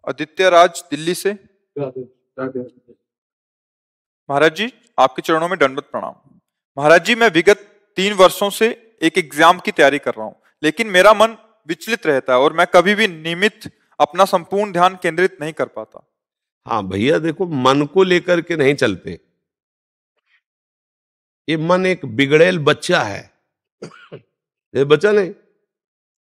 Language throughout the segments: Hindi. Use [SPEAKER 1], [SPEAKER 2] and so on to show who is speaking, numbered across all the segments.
[SPEAKER 1] आदित्य राज दिल्ली से। महाराज जी, आपके चरणों में दंडवत प्रणाम। महाराज जी, मैं विगत 3 वर्षों से एक एग्जाम की तैयारी कर रहा हूँ, लेकिन मेरा मन विचलित रहता है और मैं कभी भी नियमित अपना संपूर्ण ध्यान केंद्रित नहीं कर पाता।
[SPEAKER 2] हाँ भैया, देखो, मन को लेकर के नहीं चलते। ये मन एक बिगड़ेल बच्चा है। ये बच्चा नहीं,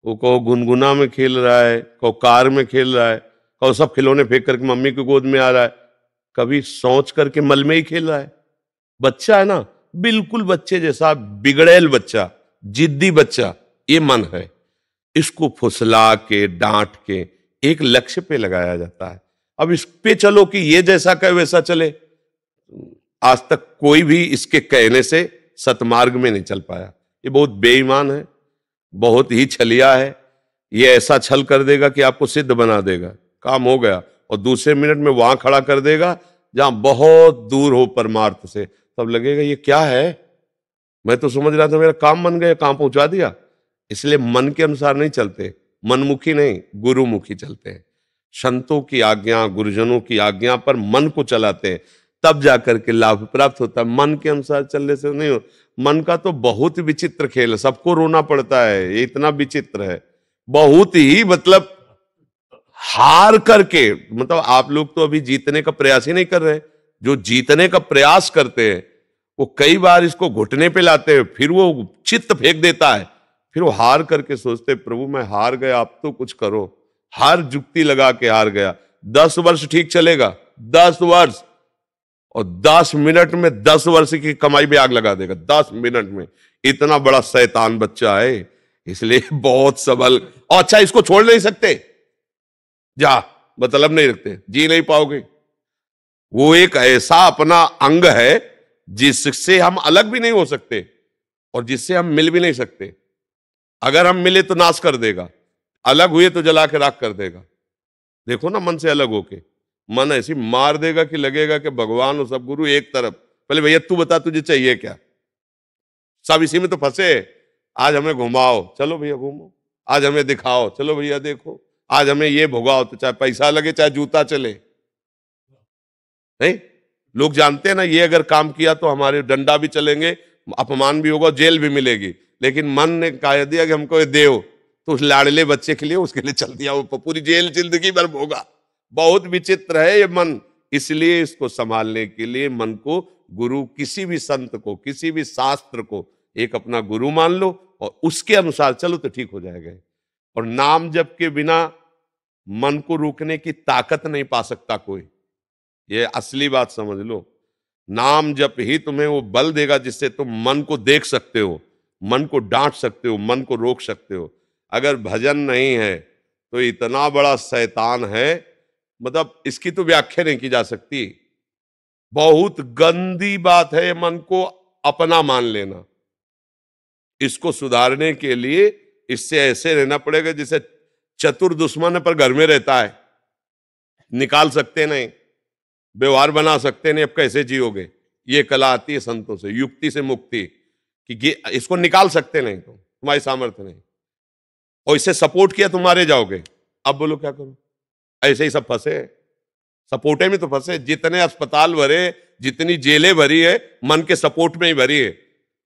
[SPEAKER 2] वो कहो गुनगुना में खेल रहा है, कहो कार में खेल रहा है, कहो सब खिलौने फेंक करके मम्मी की गोद में आ रहा है, कभी सोच करके मल में ही खेल रहा है। बच्चा है ना, बिल्कुल बच्चे जैसा बिगड़ेल बच्चा, जिद्दी बच्चा, ये मन है। इसको फुसला के डांट के एक लक्ष्य पे लगाया जाता है। अब इस पे चलो कि ये जैसा कहे वैसा चले। आज तक कोई भी इसके कहने से सतमार्ग में नहीं चल पाया। ये बहुत बेईमान है, बहुत ही छलिया है। ये ऐसा छल कर देगा कि आपको सिद्ध बना देगा, काम हो गया, और दूसरे मिनट में वहां खड़ा कर देगा जहां बहुत दूर हो परमार्थ से। तब लगेगा ये क्या है, मैं तो समझ रहा था मेरा काम बन गया, काम पहुंचा दिया। इसलिए मन के अनुसार नहीं चलते, मनमुखी नहीं, गुरुमुखी चलते हैं। संतों की आज्ञा, गुरुजनों की आज्ञा पर मन को चलाते हैं, तब जाकर के लाभ प्राप्त होता है। मन के अनुसार चलने से नहीं हो। मन का तो बहुत विचित्र खेल है, सबको रोना पड़ता है, ये इतना विचित्र है, बहुत ही, मतलब हार करके, मतलब आप लोग तो अभी जीतने का प्रयास ही नहीं कर रहे। जो जीतने का प्रयास करते हैं वो कई बार इसको घुटने पे लाते हैं, फिर वो चित्त फेंक देता है, फिर वो हार करके सोचते प्रभु मैं हार गया, आप तो कुछ करो। हर जुक्ति लगा के हार गया। 10 वर्ष ठीक चलेगा, 10 वर्ष, और 10 मिनट में 10 वर्ष की कमाई पे आग लगा देगा। 10 मिनट में। इतना बड़ा शैतान बच्चा है, इसलिए बहुत सबल। और अच्छा, इसको छोड़ नहीं सकते, जा मतलब नहीं रखते, जी नहीं पाओगे। वो एक ऐसा अपना अंग है जिससे हम अलग भी नहीं हो सकते और जिससे हम मिल भी नहीं सकते। अगर हम मिले तो नाश कर देगा, अलग हुए तो जला के राख कर देगा। देखो ना, मन से अलग होके मन ऐसी मार देगा कि लगेगा कि भगवान और सब गुरु एक तरफ। पहले भैया तू बता तुझे चाहिए क्या, सब इसी में तो फंसे। आज हमें घुमाओ, चलो भैया घूमो। आज हमें दिखाओ, चलो भैया देखो। आज हमें ये भुगाओ, तो चाहे पैसा लगे चाहे जूता चले। नहीं, लोग जानते हैं ना, ये अगर काम किया तो हमारे डंडा भी चलेंगे, अपमान भी होगा, जेल भी मिलेगी। लेकिन मन ने कह दिया कि हमको ये देव, तो उस लाडले बच्चे के लिए उसके लिए चल दिया, वो पूरी जेल जिंदगी भर भोगा। बहुत विचित्र है ये मन। इसलिए इसको संभालने के लिए मन को गुरु, किसी भी संत को, किसी भी शास्त्र को एक अपना गुरु मान लो और उसके अनुसार चलो तो ठीक हो जाएगा। और नाम जप के बिना मन को रोकने की ताकत नहीं पा सकता कोई। ये असली बात समझ लो। नाम जप ही तुम्हें वो बल देगा जिससे तुम मन को देख सकते हो, मन को डांट सकते हो, मन को रोक सकते हो। अगर भजन नहीं है तो इतना बड़ा शैतान है, मतलब इसकी तो व्याख्या नहीं की जा सकती। बहुत गंदी बात है मन को अपना मान लेना। इसको सुधारने के लिए इससे ऐसे रहना पड़ेगा जैसे चतुर दुश्मन पर घर में रहता है, निकाल सकते नहीं, व्यवहार बना सकते नहीं, अब कैसे जियोगे। ये कला आती है संतों से, युक्ति से मुक्ति, कि इसको निकाल सकते नहीं, तो तुम्हारी सामर्थ्य नहीं, और इसे सपोर्ट किया तुम मारे जाओगे। अब बोलो क्या करो। ऐसे ही सब फंसे, सपोर्टे में तो फंसे। जितने अस्पताल भरे, जितनी जेलें भरी है, मन के सपोर्ट में ही भरी है।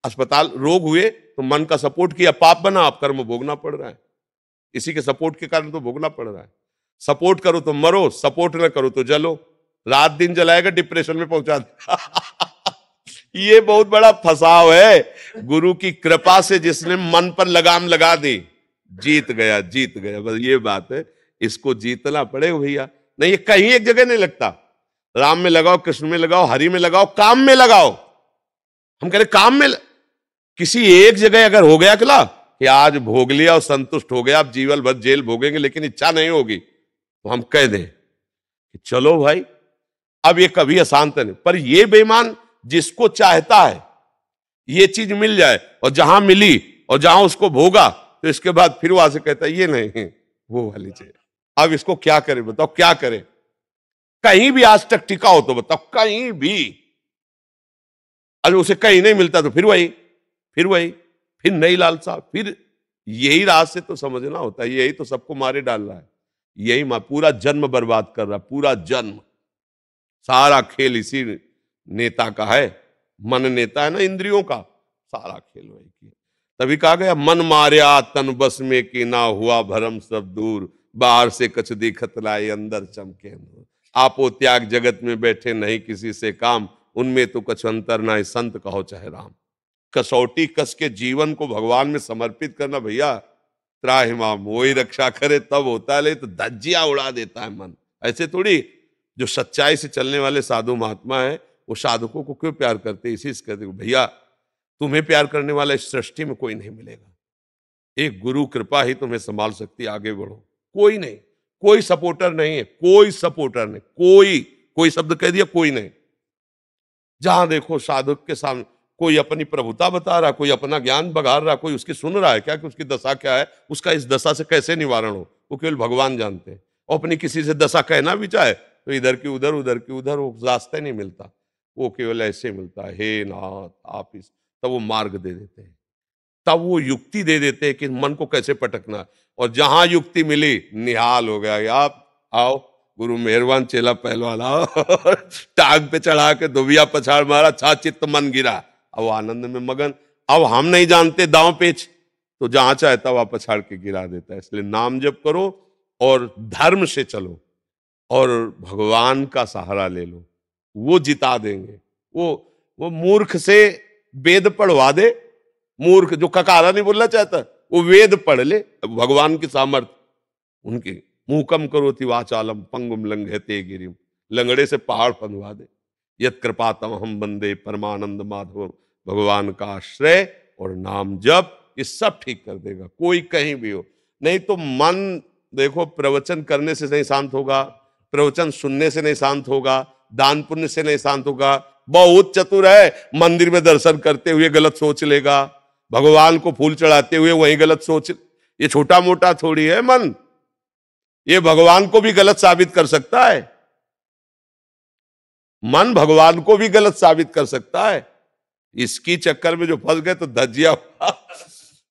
[SPEAKER 2] अस्पताल, रोग हुए तो मन का सपोर्ट किया, पाप बना, आप कर्म भोगना पड़ रहा है। इसी के सपोर्ट के कारण तो भोगना पड़ रहा है। सपोर्ट करो तो मरो, सपोर्ट न करो तो जलो। रात दिन जलाएगा, डिप्रेशन में पहुंचा दे। ये बहुत बड़ा फंसाव है। गुरु की कृपा से जिसने मन पर लगाम लगा दी, जीत गया, जीत गया। बस ये बात है, इसको जीतना पड़ेगा भैया। नहीं, ये कहीं एक जगह नहीं लगता। राम में लगाओ, कृष्ण में लगाओ, हरि में लगाओ, काम में लगाओ। हम कह रहे काम में किसी एक जगह अगर हो गया अकेला कि आज भोग लिया और संतुष्ट हो गया, आप जीवन भर जेल भोगेंगे, लेकिन इच्छा नहीं होगी, तो हम कह दें कि चलो भाई अब ये कभी अशांत नहीं। पर ये बेईमान जिसको चाहता है ये चीज मिल जाए, और जहां मिली और जहां उसको भोगा, तो इसके बाद फिर वहां से कहता है ये नहीं, वो वाली चाहिए। अब इसको क्या करे बताओ, क्या करे। कहीं भी आज तक टिका हो तो बताओ, कहीं भी। अरे उसे कहीं नहीं मिलता तो फिर वही, फिर वही, फिर नई लालसा, फिर यही राज से तो समझना होता है। यही तो सबको मारे डाल रहा है। यही पूरा जन्म बर्बाद कर रहा, पूरा जन्म। सारा खेल इसी नेता का है। मन नेता है ना इंद्रियों का, सारा खेल वही किया। तभी कहा गया मन मार्या तन बस में कि ना हुआ भरम सब दूर, बाहर से कछ दिखत लाए अंदर चमके नूर। आपो त्याग जगत में बैठे नहीं किसी से काम, उनमें तो कछ अंतर ना संत कहो चाहे राम। कसौटी कस के जीवन को भगवान में समर्पित करना भैया, त्राहिमाम वही रक्षा करे तब होता है, ले तो धज्जिया उड़ा देता है मन। ऐसे थोड़ी, जो सच्चाई से चलने वाले साधु महात्मा है वो साधकों को क्यों प्यार करते, इसी से कहते भैया तुम्हें प्यार करने वाला इस सृष्टि में कोई नहीं मिलेगा, एक गुरु कृपा ही तुम्हें संभाल सकती, आगे बढ़ो। कोई नहीं, कोई सपोर्टर नहीं है, कोई सपोर्टर नहीं, कोई शब्द कह दिया, कोई नहीं। जहां देखो साधक के सामने कोई अपनी प्रभुता बता रहा, कोई अपना ज्ञान बघार रहा, कोई उसकी सुन रहा है क्या कि उसकी दशा क्या है, उसका इस दशा से कैसे निवारण हो, वो केवल भगवान जानते हैं। और अपनी किसी से दशा कहना भी चाहे तो इधर की उधर, उधर की उधर, वो रास्ता नहीं मिलता, वो केवल ऐसे मिलता है, हे नाथ आप इस, तब वो मार्ग दे देते हैं, तब वो युक्ति दे देते हैं कि मन को कैसे पटकना है। और जहां युक्ति मिली निहाल हो गया, आप आओ गुरु मेहरबान, चेला पहलवान आओ टांग पे चढ़ा के दुबिया पछाड़ मारा, छा चित्त मन गिरा, अब आनंद में मगन। अब हम नहीं जानते दांव पेच, तो जहां चाहता वहां पछाड़ के गिरा देता है। इसलिए नाम जप करो और धर्म से चलो और भगवान का सहारा ले लो, वो जिता देंगे। वो मूर्ख से वेद पढ़वा दे, मूर्ख जो ककारा नहीं बोलना चाहता वो वेद पढ़ ले, भगवान की सामर्थ्य उनकी। मूकम करोति वाचालम पंगुम लंघयते गिरिम, लंगड़े से पहाड़ फंदवा दे। यत कृपातम हम बंदे परमानंद माधव, भगवान का आश्रय और नाम जप ये सब ठीक कर देगा, कोई कहीं भी हो। नहीं तो मन देखो प्रवचन करने से नहीं शांत होगा, प्रवचन सुनने से नहीं शांत होगा, दान पुण्य से नहीं शांत होगा। बहुत चतुर है, मंदिर में दर्शन करते हुए गलत सोच लेगा, भगवान को फूल चढ़ाते हुए वही गलत सोच। ये छोटा मोटा थोड़ी है मन, ये भगवान को भी गलत साबित कर सकता है, मन भगवान को भी गलत साबित कर सकता है। इसकी चक्कर में जो फंस गए तो धज्जिया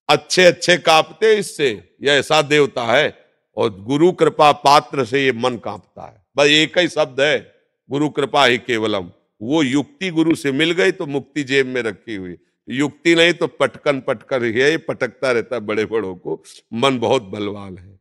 [SPEAKER 2] अच्छे अच्छे कांपते इससे, यह ऐसा देवता है। और गुरु कृपा पात्र से ये मन कांपता है, बस एक ही शब्द है, गुरु कृपा ही केवलम। वो युक्ति गुरु से मिल गई तो मुक्ति जेब में रखी हुई, युक्ति नहीं तो पटकन पटकन ही है, पटकता रहता है बड़े बड़ों को। मन बहुत बलवान है।